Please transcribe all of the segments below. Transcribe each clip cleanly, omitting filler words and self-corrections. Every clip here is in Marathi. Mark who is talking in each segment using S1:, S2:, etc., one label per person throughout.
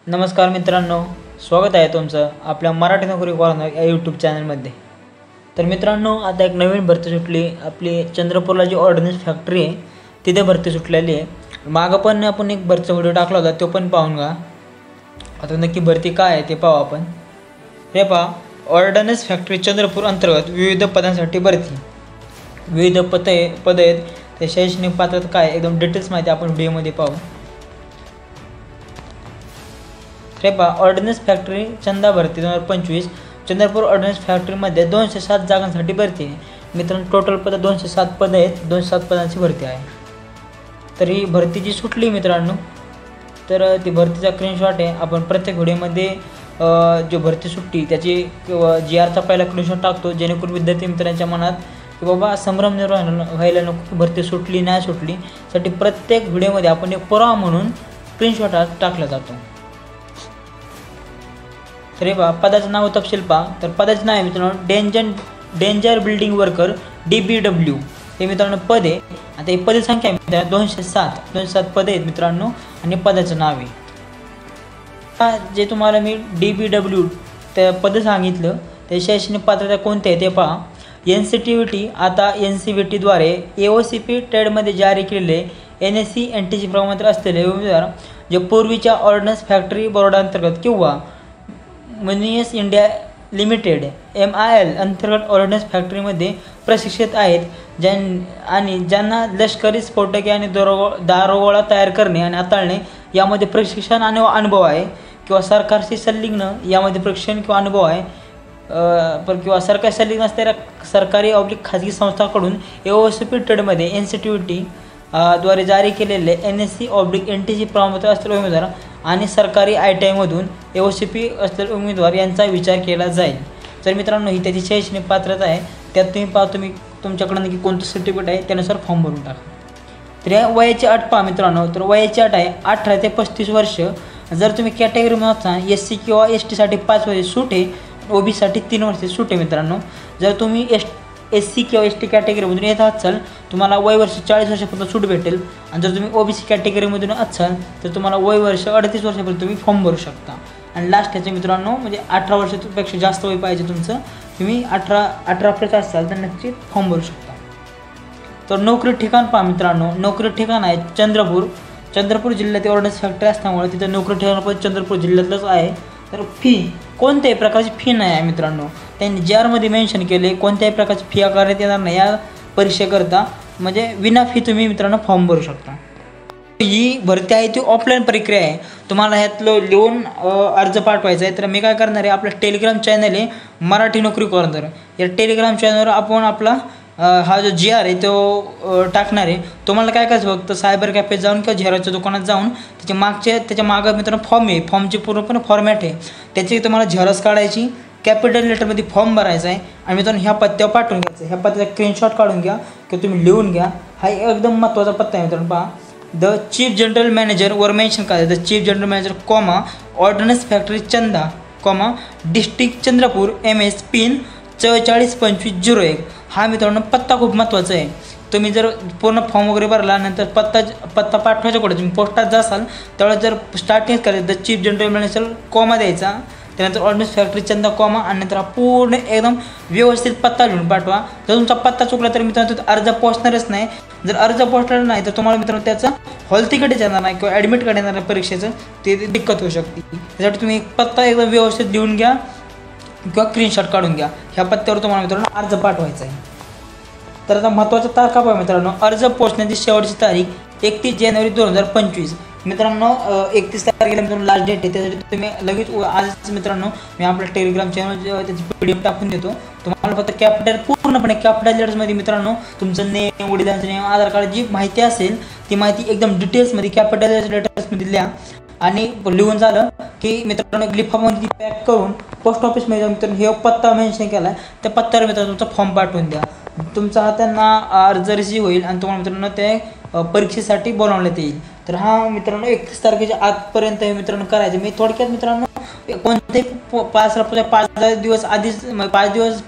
S1: नमस्कार मित्रांनो, स्वागत आहे तुमचं आपल्या मराठी नोकरी कॉर्नर या यूट्यूब चॅनलमध्ये। तर मित्रांनो, आता एक नवीन भरती सुटली आपली चंद्रपूरला जी ऑर्डनन्स फॅक्टरी आहे तिथे भरती सुटलेली आहे। मागं पण आपण एक भरतीचा व्हिडिओ टाकला होता, तो पण पाहून घ्या। आता नक्की भरती काय आहे ते पाहू आपण। हे पहा, ऑर्डनन्स फॅक्टरी चंद्रपूर अंतर्गत विविध पदांसाठी भरती। विविध पद आहेत, ते शैक्षणिक पात्रता काय एकदम डिटेल्स माहिती आपण व्हिडिओमध्ये पाहू। हे पहा, ऑर्डनन्स फॅक्टरी चंदा भरती 2025 चंद्रपूर ऑर्डनन्स फॅक्टरीमध्ये 207 जागांसाठी भरती आहे। मित्रांनो, टोटल पद 207 पद आहेत, 207 पदांची भरती आहे। तर ही भरती जी सुटली मित्रांनो, तर ती भरतीचा स्क्रीनशॉट आहे। आपण प्रत्येक व्हिडिओमध्ये जो भरती सुटली त्याची GRचा पहिला स्क्रीनशॉट टाकतो, जेणेकरून विद्यार्थी मित्रांच्या मनात की बाबा संभ्रम निर्माण व्हायला नको, भरती सुटली नाही सुटली, साठी प्रत्येक व्हिडिओमध्ये आपण एक पुरावा म्हणून स्क्रीनशॉट टाकला जातो। तर पहा, पदाचं नाव तपशील पहा। तर पदाचं नाव आहे मित्रांनो डेंजर बिल्डिंग वर्कर DBW हे मित्रांनो पद आहे। आता ही पद संख्या आहे मित्रांनो 207 पद आहेत मित्रांनो, आणि पदाचं नाव आहे। जे तुम्हाला मी DBW त्या पद सांगितलं ते शैक्षणिक पात्रता कोणते आहे ते पहा। NCTVT आता NCVT द्वारे AOCP ट्रेडमध्ये जारी केलेले NSC NTC प्रमाणपत्र असलेले उमेदवार जे पूर्वीच्या ऑर्डनन्स फॅक्टरी बोर्ड अंतर्गत किंवा मनियस इंडिया लिमिटेड MIL अंतर्गत ऑर्डनन्स फॅक्टरीमध्ये प्रशिक्षित आहेत आणि ज्यांना लष्करी स्फोटके आणि दारुगोळा तयार करणे आणि हाताळणे यामध्ये प्रशिक्षण आणि अनुभव आहे, किंवा सरकारशी संलग्न यामध्ये प्रशिक्षण किंवा अनुभव आहे, किंवा सरकारी संलग्न असणाऱ्या सरकारी खाजगी संस्थांकडून AOCP ट्रेडमध्ये NCTVT द्वारे जारी केलेले NSC NTC प्रमाणपत्र असलेले उमेदवार आणि सरकारी ITI मधून AOCP असलेले उमेदवार यांचा विचार केला जाईल। तर मित्रांनो, ही त्याची शैक्षणिक पात्रता आहे, त्यात तुम्ही पहा तुम्ही तुमच्याकडे नक्की कोणतं सर्टिफिकेट आहे त्यानुसार फॉर्म भरून टाका। तर या वयाची अट पहा मित्रांनो, तर वयाची अट आहे 18 ते 35 वर्ष। जर तुम्ही कॅटेगरीमध्ये असाल SC किंवा ST साठी 5 वर्ष सूट आहे, OBC साठी 3 वर्ष सूट आहे मित्रांनो। जर तुम्ही SC किंवा ST कॅटेगरीमधून येत असाल तुम्हाला वय वर्ष 40 वर्षापर्यंत सूट भेटेल, आणि जर तुम्ही OBC कॅटेगरीमधून असाल तर तुम्हाला वय वर्ष 38 वर्षापर्यंत तुम्ही फॉर्म भरू शकता। आणि लास्ट याचे मित्रांनो म्हणजे 18 वर्षापेक्षा जास्त वय पाहिजे तुमचं, तुम्ही 18 प्लस असाल तर नक्की फॉर्म भरू शकता। तर नोकरी ठिकाण पहा मित्रांनो, नोकरी ठिकाण आहे चंद्रपूर जिल्ह्यात ऑर्डनन्स फॅक्टरी असल्यामुळे तिथं नोकरी ठिकाण पण चंद्रपूर जिल्ह्यातलंच आहे। तर फी कोणत्याही प्रकारची फी नाही आहे मित्रांनो, त्यांनी GRमध्ये मेन्शन केले कोणत्याही प्रकारची फी आकारण्यात येणार नाही या परीक्षेकरता, म्हणजे विना फी तुम्ही मित्रांनो फॉर्म भरू शकता। ही भरती आहे ती ऑफलाईन प्रक्रिया आहे, तुम्हाला ह्यातलं लिहून अर्ज पाठवायचा आहे। तर मी काय करणार आहे, आपलं टेलिग्राम चॅनल आहे मराठी नोकरी कॉर्नर, या टेलिग्राम चॅनलवर आपण आपला हा जो GR आहे तो टाकणार आहे। तुम्हाला काय करायचं, फक्त सायबर कॅफेत जाऊन किंवा झेरॉक्सच्या दुकानात जाऊन त्याच्या मागं मित्रांनो फॉर्म आहे, फॉर्मची पूर्णपणे फॉर्मॅट आहे, त्याची तुम्हाला झेरॉक्स काढायची, कॅपिटल लेटरमध्ये फॉर्म भरायचा आहे, आणि मित्रांनो ह्या पत्त्यावर पाठवून घ्यायचं। ह्या पत्त्याचा स्क्रीनशॉट काढून घ्या किंवा तुम्ही लिहून घ्या, हा एकदम महत्त्वाचा पत्ता आहे मित्रांनो। पहा, द चीफ जनरल मॅनेजर वर मेन्शन करायचं, the chief general manager ordnance factory Chanda district Chandrapur MS pin 442501। हा मित्रांनो पत्ता खूप महत्त्वाचा आहे। तुम्ही जर पूर्ण फॉर्म वगैरे भरला नंतर पत्ता पाठवायचा कुठे, तुम्ही पोस्टात जासाल त्यावेळेस जर स्टार्टिंग करायचं द चीफ जनरल मॅनेजर द्यायचा, त्यानंतर ऑर्डनन्स फॅक्टरी चंदा आणि नंतर पूर्ण एकदम व्यवस्थित पत्ता लिहून पाठवा। जर तुमचा पत्ता चुकला तर मित्रांनो अर्ज पोचणारच नाही। जर अर्ज पोचला नाही तर तुम्हाला मित्रांनो त्याचं हॉल तिकीट येणार नाही किंवा ॲडमिट कार्ड येणार नाही परीक्षेचं, ते दिक्कत होऊ शकते। त्यासाठी तुम्ही पत्ता एकदम व्यवस्थित लिहून घ्या किंवा स्क्रीनशॉट काढून घ्या, ह्या पत्त्यावर तुम्हाला मित्रांनो अर्ज पाठवायचा आहे। तर आता महत्त्वाचा तारखा पहा मित्रांनो, अर्ज पोचण्याची शेवटची तारीख 31 जानेवारी 2025 मित्रांनो। 31 तारखेला मित्रांनो लास्ट डेट आहे, त्यासाठी तुम्ही लगेच आज मित्रांनो मी आपल्या टेलिग्राम चॅनल त्याची PDF टाकून देतो। तुम्हाला फक्त पूर्णपणे कॅपिटल लेटर्समध्ये मित्रांनो तुमचं नेम, वडिलांचं नेम, आधार कार्ड जी माहिती असेल ती माहिती एकदम डिटेल्समध्ये कॅपिटल लेटर्समध्ये लिहा, आणि लिहून झालं की मित्रांनो लिफाफामध्ये पॅक करून पोस्ट ऑफिसमध्ये जाऊन मित्रांनो हे पत्ता मेन्शन केला आहे त्या पत्त्यावर मित्रांनो तुमचा फॉर्म पाठवून द्या। तुमचा हा त्यांना अर्ज रिसीव्ह होईल आणि तुम्हाला मित्रांनो ते परीक्षेसाठी बोलावण्यात येईल। तर हा मित्रांनो 31 तारखेच्या आजपर्यंत हे मित्रांनो करायचं। मी थोडक्यात मित्रांनो कोणते 5 दिवस आधीच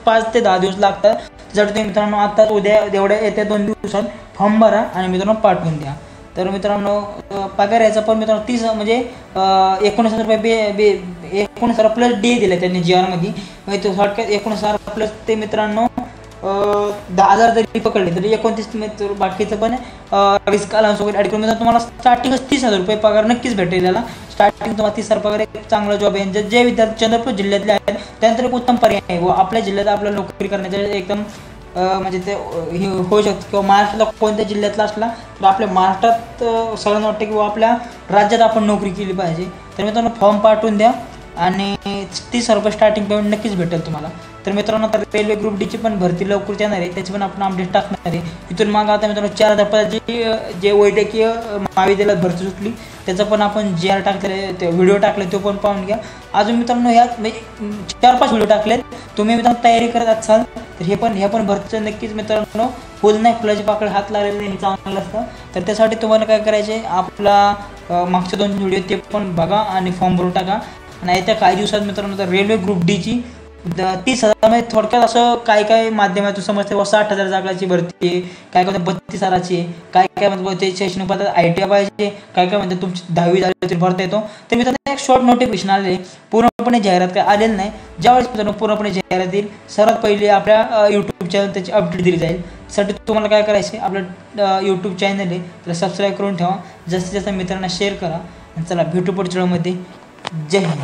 S1: 5 ते 10 दिवस लागतात, जर तुम्ही मित्रांनो आता उद्या एवढ्या येत्या 2 दिवसात फॉर्म भरा आणि मित्रांनो पाठवून द्या। तर मित्रांनो पगार याचा पण मित्रांनो 30 म्हणजे 19,000 रुपये 19,000 प्लस डे दिले त्यांनी GR मध्ये, म्हणजे तो थोडक्यात 19,000 प्लस ते मित्रांनो 10,000 जरी पकडले तरी 29 बाकीचं पण रिस्क अलाउन्स वगैरे ॲड करून तुम्हाला स्टार्टिंगच 30,000 रुपये पगार नक्कीच भेटेल. याला स्टार्टिंग तुम्हाला 30,000 पगार एक चांगला जॉब आहे. जे विद्यार्थी चंद्रपूर जिल्ह्यातले आहेत त्यानंतर एक उत्तम पर्याय आहे व आपल्या जिल्ह्यात आपल्याला नोकरी करण्याच्या एकदम म्हणजे ते होऊ शकतं. किंवा महाराष्ट्रातला कोणत्या जिल्ह्यातला असला तर आपल्या महाराष्ट्रात सगळ्यांना वाटतं किंवा आपल्या राज्यात आपण नोकरी केली पाहिजे. तर मित्रांनो फॉर्म पाठवून द्या आणि 30,000 रुपये स्टार्टिंग पेमेंट नक्कीच भेटेल तुम्हाला. तर मित्रांनो तर रेल्वे ग्रुप डीची पण भरती लवकर येणार आहे, त्याची पण आपण अपडेट टाकणार आहे. इथून मग आता मित्रांनो 4,000 पदाची जे वैद्यकीय महाविद्यालयात भरती सुटली त्याचं पण आपण GR टाकले, ते व्हिडिओ टाकले तो पण पाहून घ्या. अजून मित्रांनो ह्यात म्हणजे 4-5 व्हिडिओ टाकलेत. तुम्ही मित्रांनो तयारी करत असाल तर ह्या पण भरतीचं नक्कीच मित्रांनो फुल नाही फुलाची पाकळी हात लागलेलं नाही चांगलं असतं. तर त्यासाठी तुम्हाला काय करायचे, आपला मागचे 2 व्हिडिओ ते पण बघा आणि फॉर्म भरून टाका. आणि येत्या काही दिवसात मित्रांनो तर रेल्वे ग्रुप डीची 30,000 मध्ये थोडक्यात असं काय माध्यमातून समजते 60,000 जागाची भरती आहे, काय 32,000ची आहे, काय म्हणतात शैक्षणिक पदार्थ ITI पाहिजे, काय म्हणतात तुमची 10वी झाली तरी भरता येतो. तर मित्रांनो एक शॉर्ट नोटिफिकेशन आले, पूर्णपणे जाहिरात काय आलेलं नाही. ज्यावेळेस मित्रांनो पूर्णपणे जाहिरात येईल सर्वात पहिले आपल्या यूट्यूब चॅनल त्याची अपडेट दिली जाईल. त्यासाठी तुम्हाला काय करायचे, आपलं यूट्यूब चॅनल आहे त्याला सबस्क्राईब करून ठेवा, जास्तीत जास्त मित्रांना शेअर करा. आणि चला भेटू पुढच्या व्हिडिओमध्ये. जय हिंद.